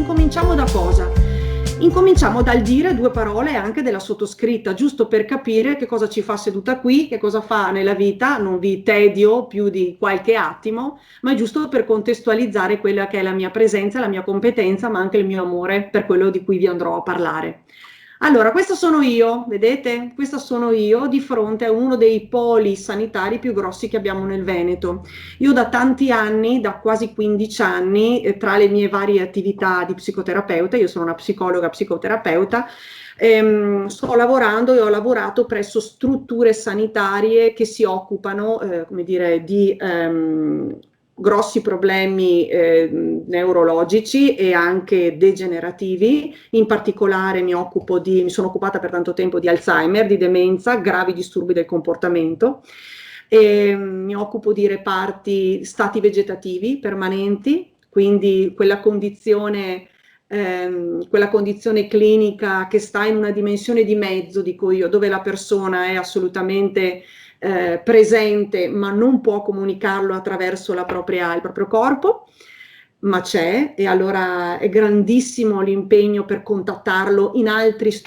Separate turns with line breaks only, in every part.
incominciamo da cosa? Incominciamo dal dire due parole anche della sottoscritta, giusto per capire che cosa ci fa seduta qui, che cosa fa nella vita, non vi tedio più di qualche attimo, ma è giusto per contestualizzare quella che è la mia presenza, la mia competenza, ma anche il mio amore per quello di cui vi andrò a parlare. Allora, questa sono io, vedete? Questa sono io di fronte a uno dei poli sanitari più grossi che abbiamo nel Veneto. Io da tanti anni, da quasi 15 anni, tra le mie varie attività di psicoterapeuta, io sono una psicologa psicoterapeuta, sto lavorando e ho lavorato presso strutture sanitarie che si occupano, come dire, di grossi problemi neurologici e anche degenerativi. In particolare mi sono occupata per tanto tempo di Alzheimer, di demenza, gravi disturbi del comportamento. Mi occupo di reparti stati vegetativi permanenti, quindi quella condizione clinica che sta in una dimensione di mezzo, dico io, dove la persona è assolutamente presente ma non può comunicarlo attraverso il proprio corpo, ma c'è, e allora è grandissimo l'impegno per contattarlo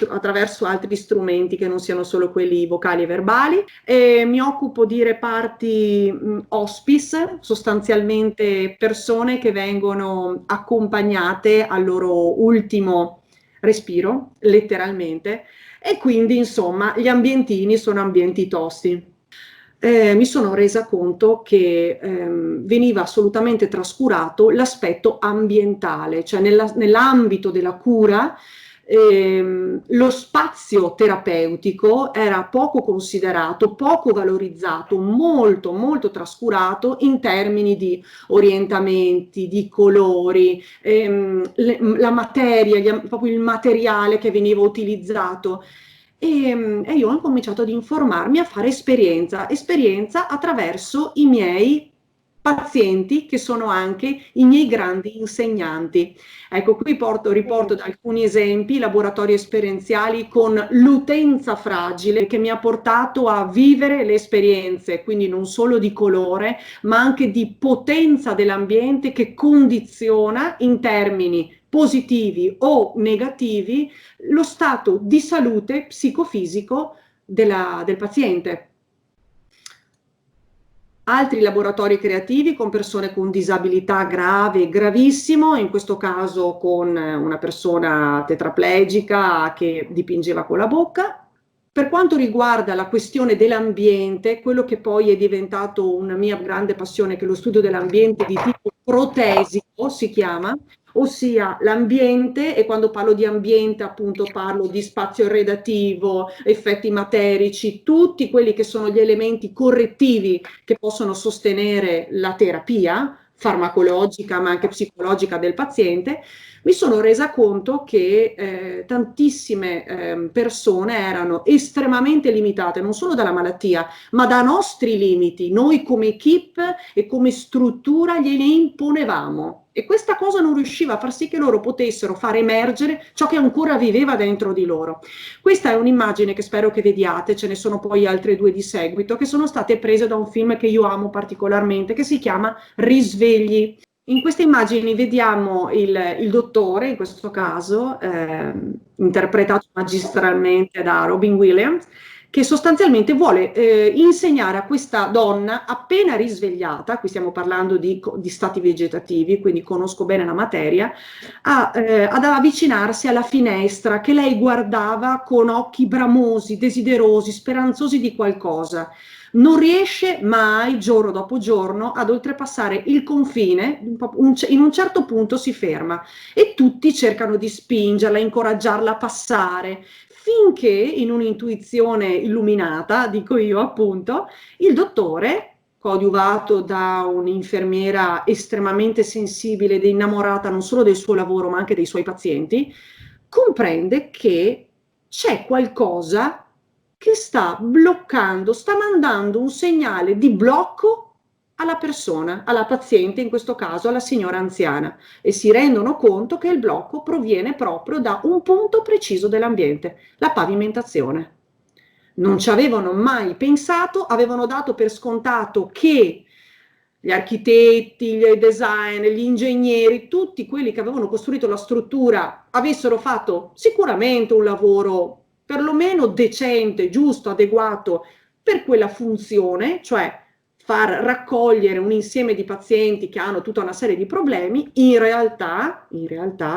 attraverso altri strumenti che non siano solo quelli vocali e verbali. E mi occupo di reparti hospice, sostanzialmente persone che vengono accompagnate al loro ultimo respiro, letteralmente, e quindi insomma gli ambientini sono ambienti tosti. Mi sono resa conto che veniva assolutamente trascurato l'aspetto ambientale, cioè nell'ambito della cura lo spazio terapeutico era poco considerato, poco valorizzato, molto molto trascurato in termini di orientamenti, di colori, la materia, proprio il materiale che veniva utilizzato. E io ho incominciato ad informarmi, a fare esperienza attraverso i miei pazienti che sono anche i miei grandi insegnanti. Ecco, qui riporto da alcuni esempi, laboratori esperienziali con l'utenza fragile che mi ha portato a vivere le esperienze, quindi non solo di colore, ma anche di potenza dell'ambiente che condiziona in termini positivi o negativi lo stato di salute psicofisico del paziente. Altri laboratori creativi con persone con disabilità grave, gravissimo, in questo caso con una persona tetraplegica che dipingeva con la bocca. Per quanto riguarda la questione dell'ambiente, quello che poi è diventato una mia grande passione, che è lo studio dell'ambiente di tipo protesico, si chiama, ossia l'ambiente, e quando parlo di ambiente appunto parlo di spazio irradiativo, effetti materici, tutti quelli che sono gli elementi correttivi che possono sostenere la terapia farmacologica ma anche psicologica del paziente. Mi sono resa conto che tantissime persone erano estremamente limitate non solo dalla malattia, ma da nostri limiti. Noi come equipe e come struttura gliene imponevamo. E questa cosa non riusciva a far sì che loro potessero far emergere ciò che ancora viveva dentro di loro. Questa è un'immagine che spero che vediate, ce ne sono poi altre due di seguito, che sono state prese da un film che io amo particolarmente, che si chiama Risvegli. In queste immagini vediamo il dottore, in questo caso, interpretato magistralmente da Robin Williams, che sostanzialmente vuole insegnare a questa donna appena risvegliata, qui stiamo parlando di stati vegetativi, quindi conosco bene la materia, ad avvicinarsi alla finestra che lei guardava con occhi bramosi, desiderosi, speranzosi di qualcosa. Non riesce mai, giorno dopo giorno, ad oltrepassare il confine, in un certo punto si ferma e tutti cercano di spingerla, incoraggiarla a passare, finché in un'intuizione illuminata, dico io appunto, il dottore, coadiuvato da un'infermiera estremamente sensibile ed innamorata non solo del suo lavoro ma anche dei suoi pazienti, comprende che c'è qualcosa che sta bloccando, sta mandando un segnale di blocco alla persona, alla paziente, in questo caso alla signora anziana, e si rendono conto che il blocco proviene proprio da un punto preciso dell'ambiente, la pavimentazione. Non ci avevano mai pensato, avevano dato per scontato che gli architetti, gli designer, gli ingegneri, tutti quelli che avevano costruito la struttura avessero fatto sicuramente un lavoro perlomeno decente, giusto, adeguato per quella funzione, cioè far raccogliere un insieme di pazienti che hanno tutta una serie di problemi, in realtà,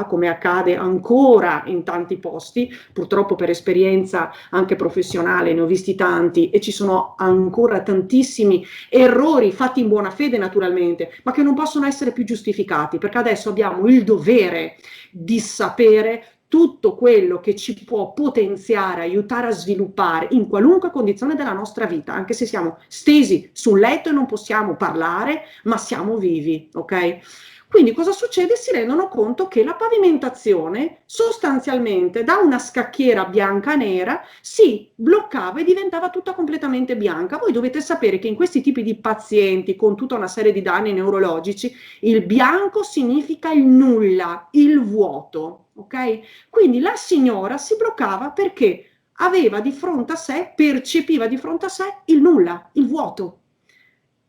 come accade ancora in tanti posti, purtroppo per esperienza anche professionale, ne ho visti tanti e ci sono ancora tantissimi errori fatti in buona fede naturalmente, ma che non possono essere più giustificati, perché adesso abbiamo il dovere di sapere tutto quello che ci può potenziare, aiutare a sviluppare in qualunque condizione della nostra vita, anche se siamo stesi sul letto e non possiamo parlare, ma siamo vivi, ok? Quindi cosa succede? Si rendono conto che la pavimentazione sostanzialmente da una scacchiera bianca-nera si bloccava e diventava tutta completamente bianca. Voi dovete sapere che in questi tipi di pazienti con tutta una serie di danni neurologici il bianco significa il nulla, il vuoto, ok? Quindi la signora si bloccava perché aveva di fronte a sé, percepiva di fronte a sé il nulla, il vuoto.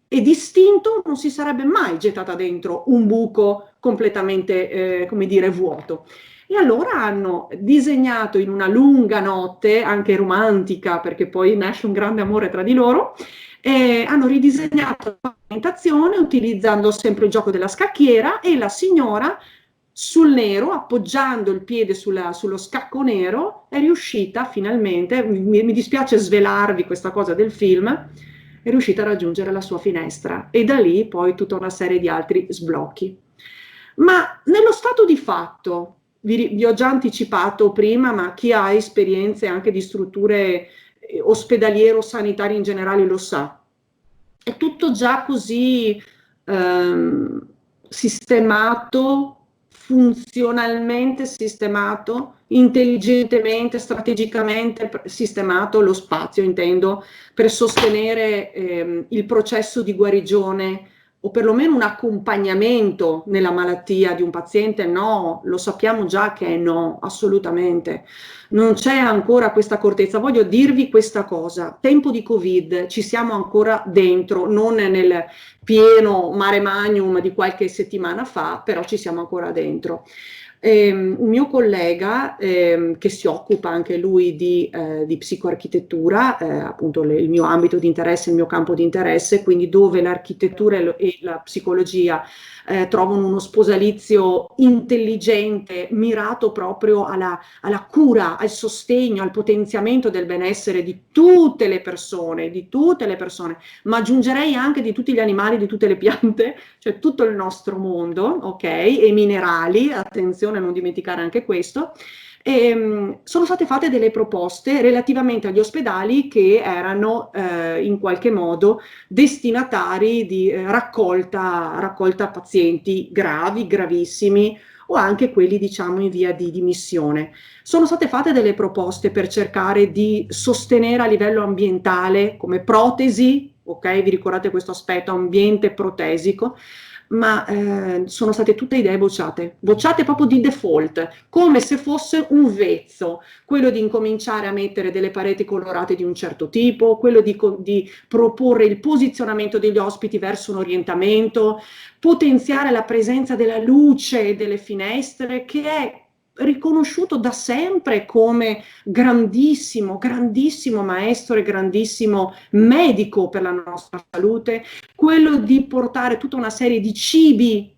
E distinto non si sarebbe mai gettata dentro un buco completamente, come dire, vuoto. E allora hanno disegnato in una lunga notte, anche romantica, perché poi nasce un grande amore tra di loro, hanno ridisegnato la pavimentazione utilizzando sempre il gioco della scacchiera e la signora sul nero, appoggiando il piede sullo scacco nero, è riuscita finalmente, mi dispiace svelarvi questa cosa del film, è riuscita a raggiungere la sua finestra e da lì poi tutta una serie di altri sblocchi. Ma nello stato di fatto, vi ho già anticipato prima, ma chi ha esperienze anche di strutture ospedaliere o sanitarie in generale lo sa, è tutto già così ehm, sistemato, funzionalmente sistemato, intelligentemente, strategicamente sistemato lo spazio, intendo, per sostenere il processo di guarigione o perlomeno un accompagnamento nella malattia di un paziente? No, lo sappiamo già che è no, assolutamente. Non c'è ancora questa accortezza. Voglio dirvi questa cosa. Tempo di Covid, ci siamo ancora dentro, non nel pieno mare magnum di qualche settimana fa, però ci siamo ancora dentro. Un mio collega che si occupa anche lui di psicoarchitettura, appunto il mio ambito di interesse, il mio campo di interesse, quindi dove l'architettura e la psicologia trovano uno sposalizio intelligente, mirato proprio alla cura, al sostegno, al potenziamento del benessere di tutte le persone, ma aggiungerei anche di tutti gli animali, di tutte le piante, cioè tutto il nostro mondo, ok? E minerali, attenzione a non dimenticare anche questo. Sono state fatte delle proposte relativamente agli ospedali che erano in qualche modo destinatari di raccolta pazienti gravi, gravissimi o anche quelli diciamo in via di dimissione. Sono state fatte delle proposte per cercare di sostenere a livello ambientale come protesi, ok? Vi ricordate questo aspetto ambiente protesico? Ma sono state tutte idee bocciate proprio di default, come se fosse un vezzo, quello di incominciare a mettere delle pareti colorate di un certo tipo, quello di proporre il posizionamento degli ospiti verso un orientamento, potenziare la presenza della luce e delle finestre, che è riconosciuto da sempre come grandissimo, grandissimo maestro e grandissimo medico per la nostra salute, quello di portare tutta una serie di cibi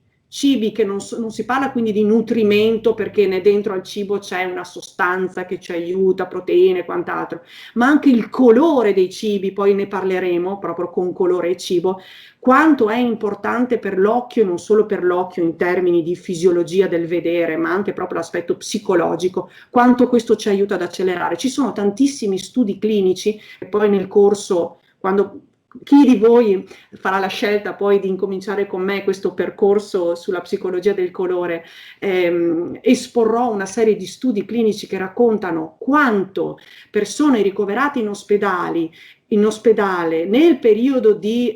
che non si parla quindi di nutrimento perché dentro al cibo c'è una sostanza che ci aiuta, proteine e quant'altro, ma anche il colore dei cibi, poi ne parleremo proprio con colore e cibo, quanto è importante per l'occhio e non solo per l'occhio in termini di fisiologia del vedere, ma anche proprio l'aspetto psicologico, quanto questo ci aiuta ad accelerare. Ci sono tantissimi studi clinici e poi nel corso, quando chi di voi farà la scelta poi di incominciare con me questo percorso sulla psicologia del colore, esporrò una serie di studi clinici che raccontano quanto persone ricoverate in ospedale nel periodo di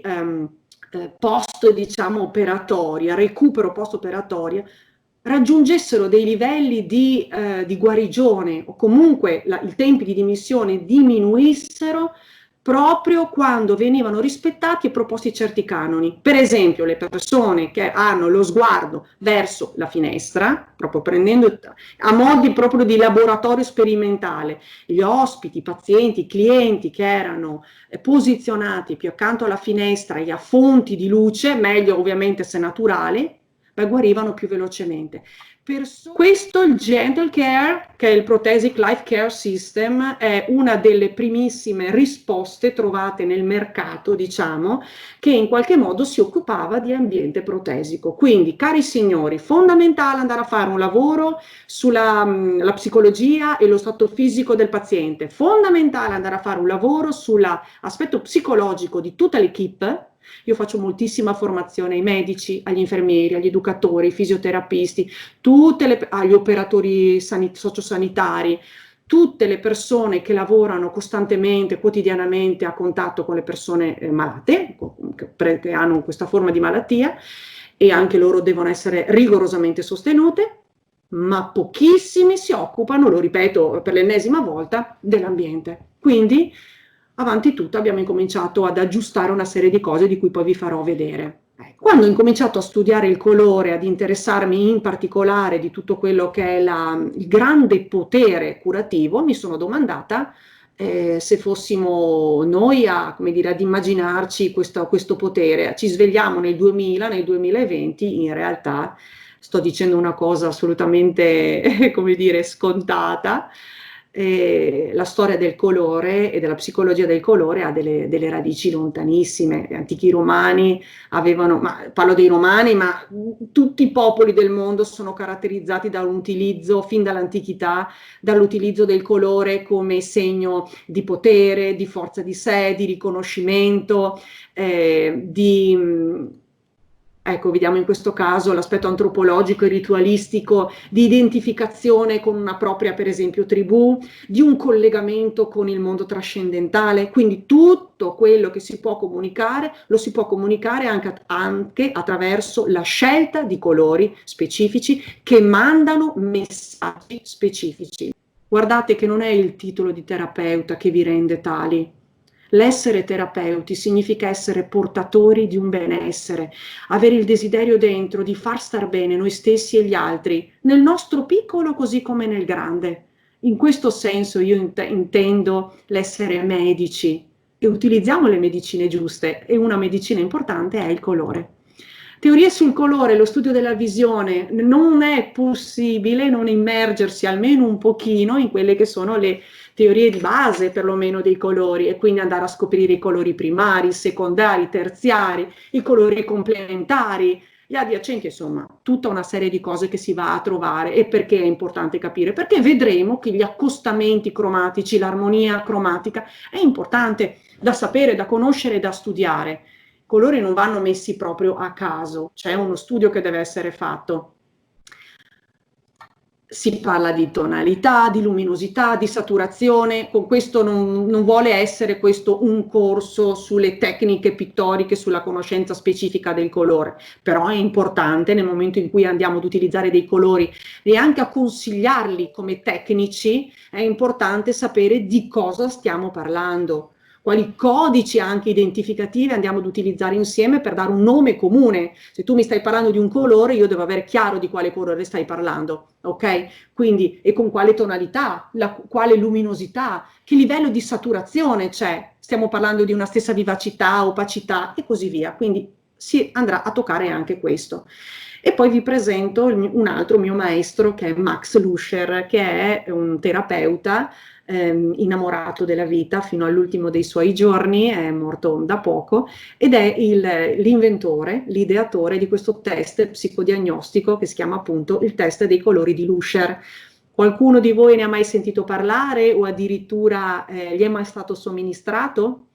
post diciamo operatoria, recupero post operatoria, raggiungessero dei livelli di guarigione o comunque i tempi di dimissione diminuissero proprio quando venivano rispettati e proposti certi canoni. Per esempio, le persone che hanno lo sguardo verso la finestra, proprio prendendo a modi proprio di laboratorio sperimentale, gli ospiti, i pazienti, i clienti che erano posizionati più accanto alla finestra e a fonti di luce, meglio ovviamente se naturali, guarivano più velocemente. Questo, il Gentle Care, che è il Prothesic Life Care System, è una delle primissime risposte trovate nel mercato, diciamo, che in qualche modo si occupava di ambiente protesico. Quindi, cari signori, fondamentale andare a fare un lavoro sulla la psicologia e lo stato fisico del paziente, fondamentale andare a fare un lavoro sull'aspetto psicologico di tutta l'equipe. Io faccio moltissima formazione ai medici, agli infermieri, agli educatori, ai fisioterapisti, agli operatori sociosanitari, tutte le persone che lavorano costantemente, quotidianamente a contatto con le persone malate, che hanno questa forma di malattia, e anche loro devono essere rigorosamente sostenute, ma pochissimi si occupano, lo ripeto per l'ennesima volta, dell'ambiente. Quindi avanti tutto abbiamo incominciato ad aggiustare una serie di cose di cui poi vi farò vedere. Quando ho incominciato a studiare il colore, ad interessarmi in particolare di tutto quello che è il grande potere curativo, mi sono domandata se fossimo noi come dire, ad immaginarci questo potere. Ci svegliamo nel 2000, nel 2020, in realtà sto dicendo una cosa assolutamente, come dire, scontata. La storia del colore e della psicologia del colore ha delle radici lontanissime. Gli antichi romani avevano, parlo dei romani, ma tutti i popoli del mondo sono caratterizzati da un utilizzo, fin dall'antichità, dall'utilizzo del colore come segno di potere, di forza di sé, di riconoscimento, ecco, vediamo in questo caso l'aspetto antropologico e ritualistico di identificazione con una propria, per esempio, tribù, di un collegamento con il mondo trascendentale. Quindi tutto quello che si può comunicare lo si può comunicare anche attraverso la scelta di colori specifici che mandano messaggi specifici. Guardate che non è il titolo di terapeuta che vi rende tali. L'essere terapeuti significa essere portatori di un benessere, avere il desiderio dentro di far star bene noi stessi e gli altri, nel nostro piccolo così come nel grande. In questo senso io intendo l'essere medici e utilizziamo le medicine giuste e una medicina importante è il colore. Teorie sul colore, lo studio della visione, non è possibile non immergersi almeno un pochino in quelle che sono le teorie di base perlomeno dei colori e quindi andare a scoprire i colori primari, secondari, terziari, i colori complementari, gli adiacenti, insomma, tutta una serie di cose che si va a trovare. E perché è importante capire? Perché vedremo che gli accostamenti cromatici, l'armonia cromatica è importante da sapere, da conoscere e da studiare. I colori non vanno messi proprio a caso, c'è uno studio che deve essere fatto. Si parla di tonalità, di luminosità, di saturazione. Con questo non vuole essere questo un corso sulle tecniche pittoriche, sulla conoscenza specifica del colore, però è importante nel momento in cui andiamo ad utilizzare dei colori e anche a consigliarli come tecnici, è importante sapere di cosa stiamo parlando, quali codici anche identificativi andiamo ad utilizzare insieme per dare un nome comune. Se tu mi stai parlando di un colore, io devo avere chiaro di quale colore stai parlando, ok? Quindi, e con quale tonalità, quale luminosità, che livello di saturazione c'è, stiamo parlando di una stessa vivacità, opacità e così via. Quindi si andrà a toccare anche questo. E poi vi presento un altro mio maestro che è Max Luscher, che è un terapeuta innamorato della vita fino all'ultimo dei suoi giorni, è morto da poco, ed è l'inventore, l'ideatore di questo test psicodiagnostico che si chiama appunto il test dei colori di Luscher. Qualcuno di voi ne ha mai sentito parlare o addirittura gli è mai stato somministrato?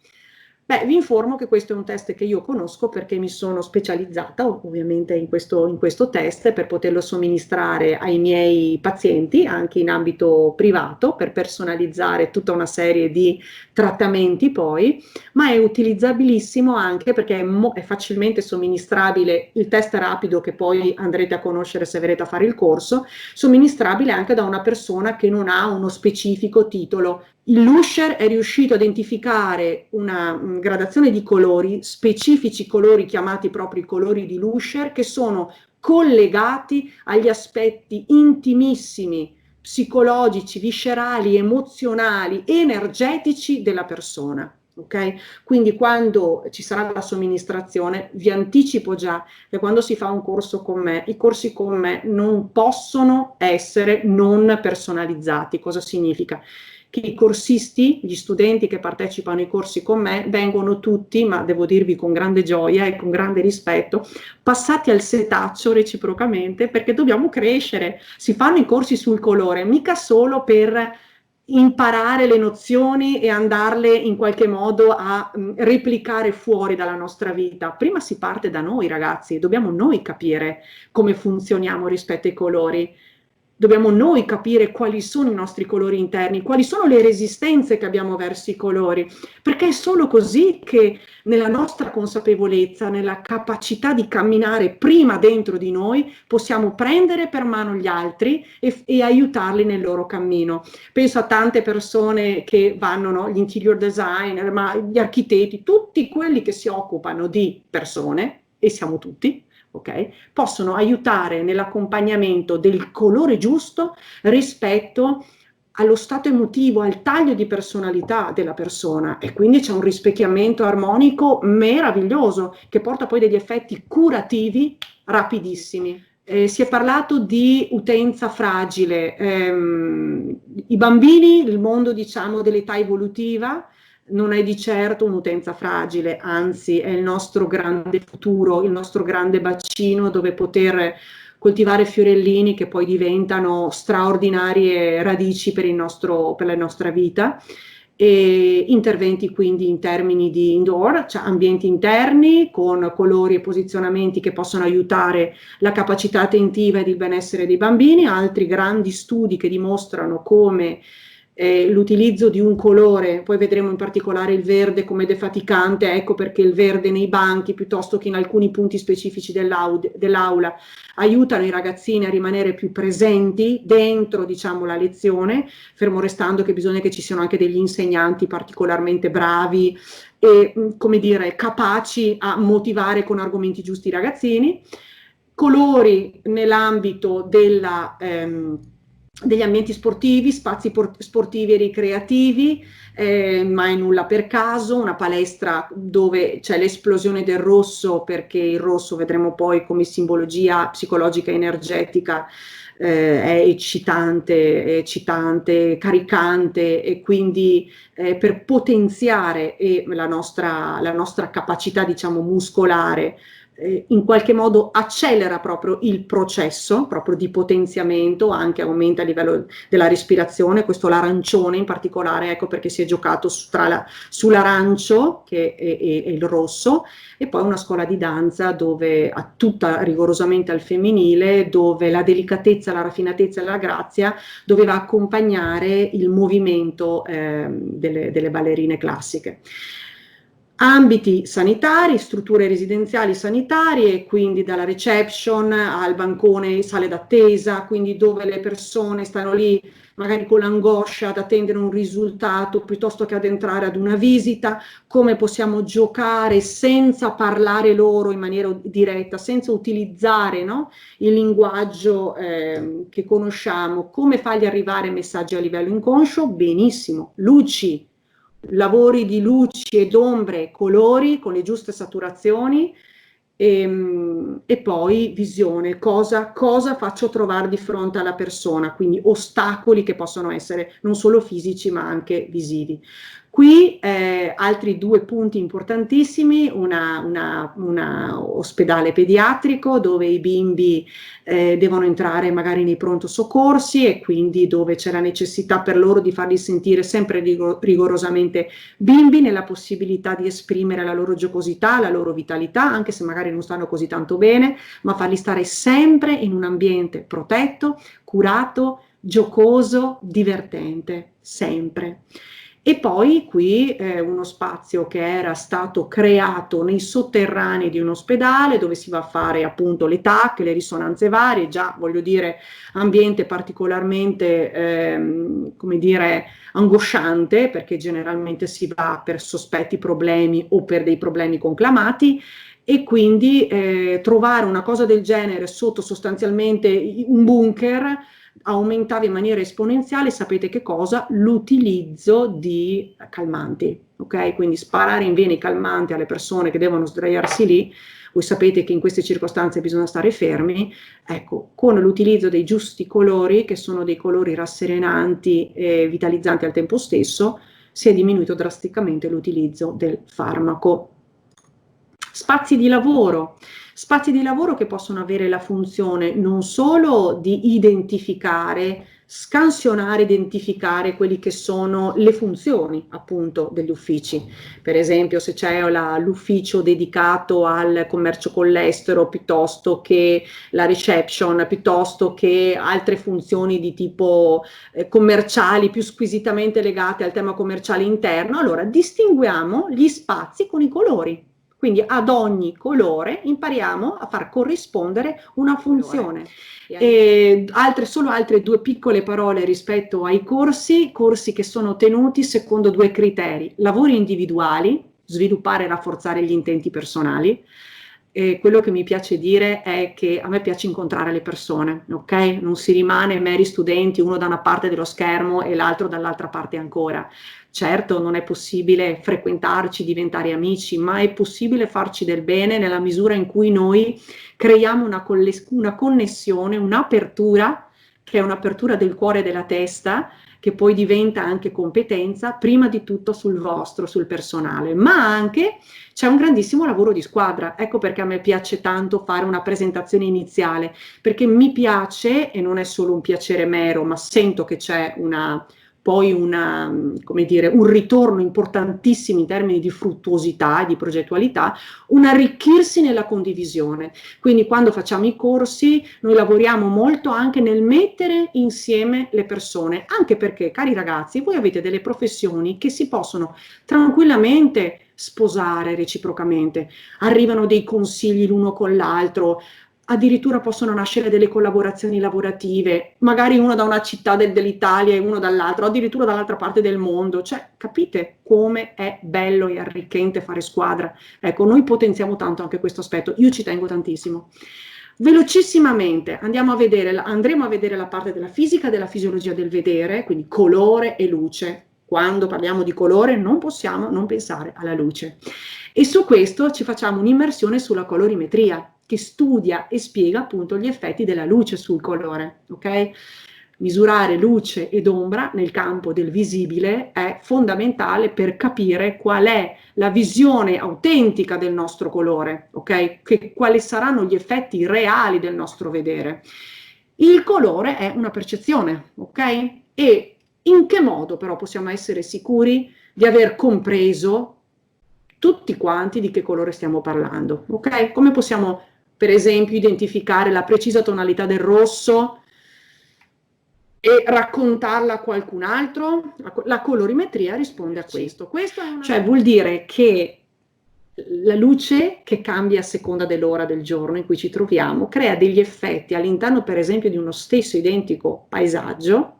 Beh, vi informo che questo è un test che io conosco perché mi sono specializzata ovviamente in questo test per poterlo somministrare ai miei pazienti anche in ambito privato per personalizzare tutta una serie di trattamenti poi, ma è utilizzabilissimo anche perché è facilmente somministrabile il test rapido che poi andrete a conoscere se verrete a fare il corso, somministrabile anche da una persona che non ha uno specifico titolo Il Lusher è riuscito a identificare una gradazione di colori, specifici colori chiamati proprio i colori di Lusher, che sono collegati agli aspetti intimissimi, psicologici, viscerali, emozionali, energetici della persona. Okay? Quindi quando ci sarà la somministrazione, vi anticipo già che quando si fa un corso con me, i corsi con me non possono essere non personalizzati. Cosa significa? Che i corsisti, gli studenti che partecipano ai corsi con me, vengono tutti, ma devo dirvi con grande gioia e con grande rispetto, passati al setaccio reciprocamente, perché dobbiamo crescere. Si fanno i corsi sul colore, mica solo per imparare le nozioni e andarle in qualche modo a replicare fuori dalla nostra vita. Prima si parte da noi, ragazzi, dobbiamo noi capire come funzioniamo rispetto ai colori. Dobbiamo noi capire quali sono i nostri colori interni, quali sono le resistenze che abbiamo verso i colori, perché è solo così che nella nostra consapevolezza, nella capacità di camminare prima dentro di noi, possiamo prendere per mano gli altri e aiutarli nel loro cammino. Penso a tante persone che vanno, no? Gli interior designer, ma gli architetti, tutti quelli che si occupano di persone, e siamo tutti, okay, possono aiutare nell'accompagnamento del colore giusto rispetto allo stato emotivo, al taglio di personalità della persona, e quindi c'è un rispecchiamento armonico meraviglioso che porta poi degli effetti curativi rapidissimi. Si è parlato di utenza fragile, i bambini, il mondo diciamo dell'età evolutiva, non è di certo un'utenza fragile, anzi è il nostro grande futuro, il nostro grande bacino dove poter coltivare fiorellini che poi diventano straordinarie radici per la nostra vita. E interventi quindi in termini di indoor, cioè ambienti interni con colori e posizionamenti che possono aiutare la capacità attentiva ed il benessere dei bambini, altri grandi studi che dimostrano come l'utilizzo di un colore, poi vedremo in particolare il verde come defaticante, ecco perché il verde nei banchi piuttosto che in alcuni punti specifici dell'aula aiutano i ragazzini a rimanere più presenti dentro, diciamo, la lezione, fermo restando che bisogna che ci siano anche degli insegnanti particolarmente bravi e, come dire, capaci a motivare con argomenti giusti i ragazzini. Colori nell'ambito degli ambienti sportivi, spazi sportivi e ricreativi, mai nulla per caso, una palestra dove c'è l'esplosione del rosso, perché il rosso vedremo poi come simbologia psicologica e energetica è eccitante, caricante, e quindi per potenziare la nostra capacità, diciamo, muscolare, in qualche modo accelera proprio il processo proprio di potenziamento, anche aumenta il livello della respirazione, questo l'arancione in particolare, ecco perché si è giocato sull'arancio e il rosso, e poi una scuola di danza dove tutta rigorosamente al femminile, dove la delicatezza, la raffinatezza e la grazia doveva accompagnare il movimento delle ballerine classiche. Ambiti sanitari, strutture residenziali sanitarie, quindi dalla reception al bancone, sale d'attesa, quindi dove le persone stanno lì magari con l'angoscia ad attendere un risultato piuttosto che ad entrare ad una visita, come possiamo giocare senza parlare loro in maniera diretta, senza utilizzare, no, il linguaggio che conosciamo, come fargli arrivare messaggi a livello inconscio? Benissimo, luci, lavori di luci ed ombre, colori con le giuste saturazioni, e poi visione, cosa faccio trovare di fronte alla persona, quindi ostacoli che possono essere non solo fisici ma anche visivi. Qui altri due punti importantissimi, una ospedale pediatrico dove i bimbi devono entrare magari nei pronto soccorsi, e quindi dove c'è la necessità per loro di farli sentire sempre rigorosamente bimbi, nella possibilità di esprimere la loro giocosità, la loro vitalità, anche se magari non stanno così tanto bene, ma farli stare sempre in un ambiente protetto, curato, giocoso, divertente, sempre. E poi qui uno spazio che era stato creato nei sotterranei di un ospedale, dove si va a fare appunto le TAC, le risonanze varie, già voglio dire ambiente particolarmente come dire angosciante, perché generalmente si va per sospetti problemi o per dei problemi conclamati, e quindi trovare una cosa del genere sotto sostanzialmente un bunker aumentava in maniera esponenziale, sapete che cosa? L'utilizzo di calmanti, ok? Quindi sparare in vena i calmanti alle persone che devono sdraiarsi lì. Voi sapete che in queste circostanze bisogna stare fermi. Ecco, con l'utilizzo dei giusti colori, che sono dei colori rasserenanti e vitalizzanti al tempo stesso, si è diminuito drasticamente l'utilizzo del farmaco. Spazi di lavoro che possono avere la funzione non solo di identificare, scansionare, identificare quelli che sono le funzioni appunto degli uffici. Per esempio, se c'è l'ufficio dedicato al commercio con l'estero, piuttosto che la reception, piuttosto che altre funzioni di tipo commerciali più squisitamente legate al tema commerciale interno, allora distinguiamo gli spazi con i colori. Quindi ad ogni colore impariamo a far corrispondere una funzione. Solo altre due piccole parole rispetto ai corsi che sono tenuti secondo due criteri: lavori individuali, sviluppare e rafforzare gli intenti personali. E quello che mi piace dire è che a me piace incontrare le persone, ok? Non si rimane meri studenti, uno da una parte dello schermo e l'altro dall'altra parte ancora. Certo, non è possibile frequentarci, diventare amici, ma è possibile farci del bene nella misura in cui noi creiamo una connessione, un'apertura, che è un'apertura del cuore e della testa, che poi diventa anche competenza, prima di tutto sul vostro, sul personale, ma anche c'è un grandissimo lavoro di squadra. Ecco perché a me piace tanto fare una presentazione iniziale, perché mi piace, e non è solo un piacere mero, ma sento che c'è come dire, un ritorno importantissimo in termini di fruttuosità e di progettualità, un arricchirsi nella condivisione. Quindi quando facciamo i corsi noi lavoriamo molto anche nel mettere insieme le persone, anche perché, cari ragazzi, voi avete delle professioni che si possono tranquillamente sposare reciprocamente, arrivano dei consigli l'uno con l'altro, addirittura possono nascere delle collaborazioni lavorative, magari uno da una città dell'Italia e uno dall'altra, o addirittura dall'altra parte del mondo. Cioè, capite come è bello e arricchente fare squadra? Ecco, noi potenziamo tanto anche questo aspetto, io ci tengo tantissimo. Velocissimamente andremo a vedere la parte della fisica, della fisiologia del vedere, quindi colore e luce. Quando parliamo di colore non possiamo non pensare alla luce. E su questo ci facciamo un'immersione sulla colorimetria, che studia e spiega appunto gli effetti della luce sul colore, ok? Misurare luce ed ombra nel campo del visibile è fondamentale per capire qual è la visione autentica del nostro colore, ok? Quali saranno gli effetti reali del nostro vedere. Il colore è una percezione, ok? E in che modo però possiamo essere sicuri di aver compreso tutti quanti di che colore stiamo parlando, ok? Come possiamo, per esempio, identificare la precisa tonalità del rosso e raccontarla a qualcun altro? La colorimetria risponde a questo. Cioè vuol dire che la luce, che cambia a seconda dell'ora del giorno in cui ci troviamo, crea degli effetti all'interno, per esempio, di uno stesso identico paesaggio,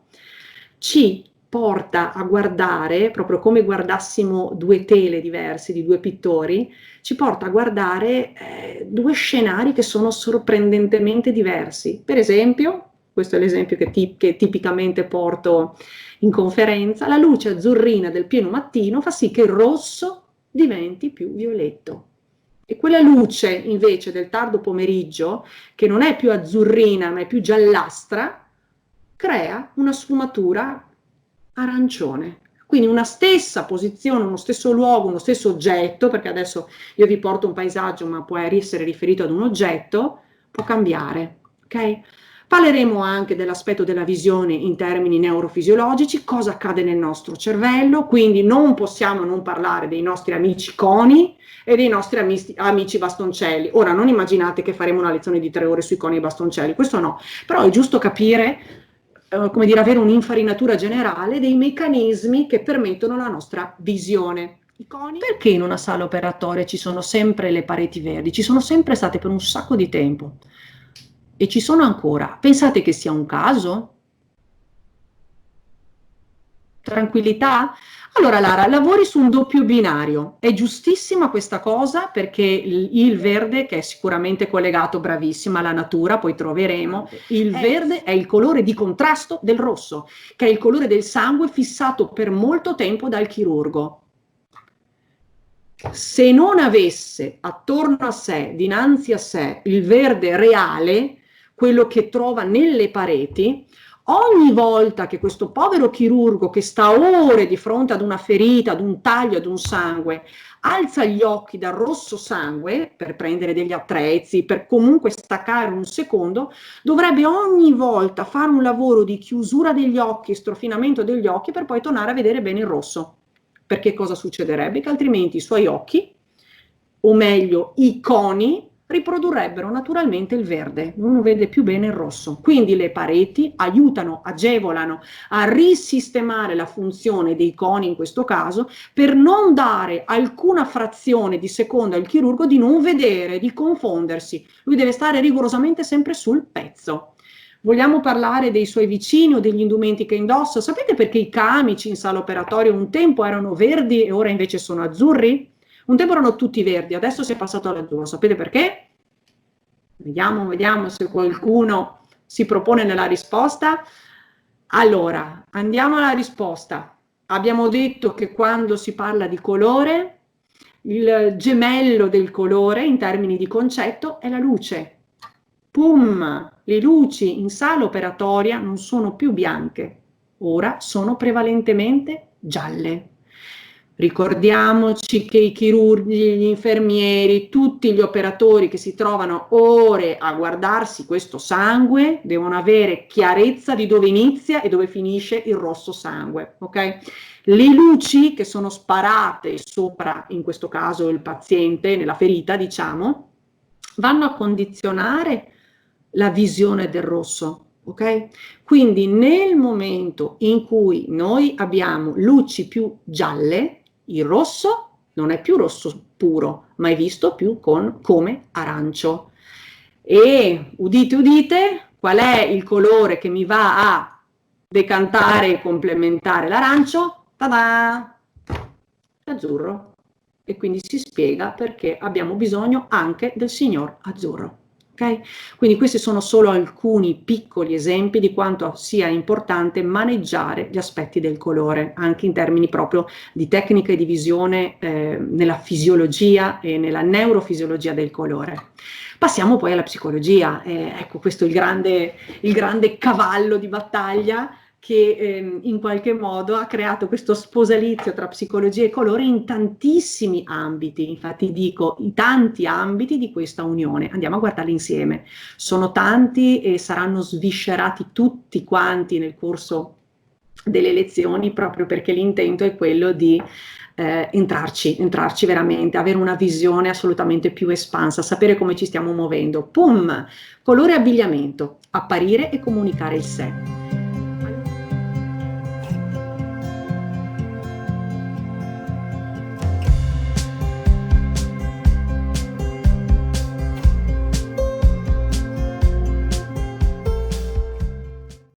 ci porta a guardare, proprio come guardassimo due tele diverse di due pittori, ci porta a guardare due scenari che sono sorprendentemente diversi. Per esempio, questo è l'esempio che tipicamente porto in conferenza, la luce azzurrina del pieno mattino fa sì che il rosso diventi più violetto. E quella luce invece del tardo pomeriggio, che non è più azzurrina ma è più giallastra, crea una sfumatura arancione. Quindi una stessa posizione, uno stesso luogo, uno stesso oggetto, perché adesso io vi porto un paesaggio ma può essere riferito ad un oggetto, può cambiare, ok? Parleremo anche dell'aspetto della visione in termini neurofisiologici, cosa accade nel nostro cervello, quindi non possiamo non parlare dei nostri amici coni e dei nostri amici bastoncelli. Ora non immaginate che faremo una lezione di 3 ore sui coni e bastoncelli, questo no, però è giusto capire come dire, avere un'infarinatura generale dei meccanismi che permettono la nostra visione. Perché in una sala operatoria ci sono sempre le pareti verdi? Ci sono sempre state per un sacco di tempo e ci sono ancora. Pensate che sia un caso? Tranquillità? Allora Lara, lavori su un doppio binario. È giustissima questa cosa perché il verde, che è sicuramente collegato bravissima alla natura, poi troveremo, il verde è il colore di contrasto del rosso, che è il colore del sangue fissato per molto tempo dal chirurgo. Se non avesse attorno a sé, dinanzi a sé, il verde reale, quello che trova nelle pareti, ogni volta che questo povero chirurgo che sta ore di fronte ad una ferita, ad un taglio, ad un sangue, alza gli occhi dal rosso sangue per prendere degli attrezzi, per comunque staccare un secondo, dovrebbe ogni volta fare un lavoro di chiusura degli occhi, strofinamento degli occhi per poi tornare a vedere bene il rosso. Perché cosa succederebbe? Che altrimenti i suoi occhi, o meglio i coni, riprodurrebbero naturalmente il verde, non vede più bene il rosso. Quindi le pareti aiutano, agevolano a risistemare la funzione dei coni in questo caso per non dare alcuna frazione di secondo al chirurgo di non vedere, di confondersi. Lui deve stare rigorosamente sempre sul pezzo. Vogliamo parlare dei suoi vicini o degli indumenti che indossa? Sapete perché i camici in sala operatoria un tempo erano verdi e ora invece sono azzurri? Un tempo erano tutti verdi, adesso si è passato all'azzurro. Sapete perché? Vediamo se qualcuno si propone nella risposta. Allora, andiamo alla risposta. Abbiamo detto che quando si parla di colore, il gemello del colore in termini di concetto è la luce. Pum! Le luci in sala operatoria non sono più bianche, ora sono prevalentemente gialle. Ricordiamoci che i chirurgi, gli infermieri, tutti gli operatori che si trovano ore a guardarsi questo sangue devono avere chiarezza di dove inizia e dove finisce il rosso sangue, ok? Le luci che sono sparate sopra, in questo caso il paziente, nella ferita, diciamo, vanno a condizionare la visione del rosso, ok? Quindi nel momento in cui noi abbiamo luci più gialle, il rosso non è più rosso puro, ma è visto più come arancio. E udite, udite, qual è il colore che mi va a decantare e complementare l'arancio? Ta-da! Azzurro. E quindi si spiega perché abbiamo bisogno anche del signor azzurro. Okay? Quindi questi sono solo alcuni piccoli esempi di quanto sia importante maneggiare gli aspetti del colore, anche in termini proprio di tecnica e di visione nella fisiologia e nella neurofisiologia del colore. Passiamo poi alla psicologia, ecco questo è il grande cavallo di battaglia che in qualche modo ha creato questo sposalizio tra psicologia e colore in tantissimi ambiti, infatti dico i tanti ambiti di questa unione, andiamo a guardarli insieme, sono tanti e saranno sviscerati tutti quanti nel corso delle lezioni proprio perché l'intento è quello di entrarci veramente, avere una visione assolutamente più espansa, sapere come ci stiamo muovendo. Pum! Colore e abbigliamento, apparire e comunicare il sé.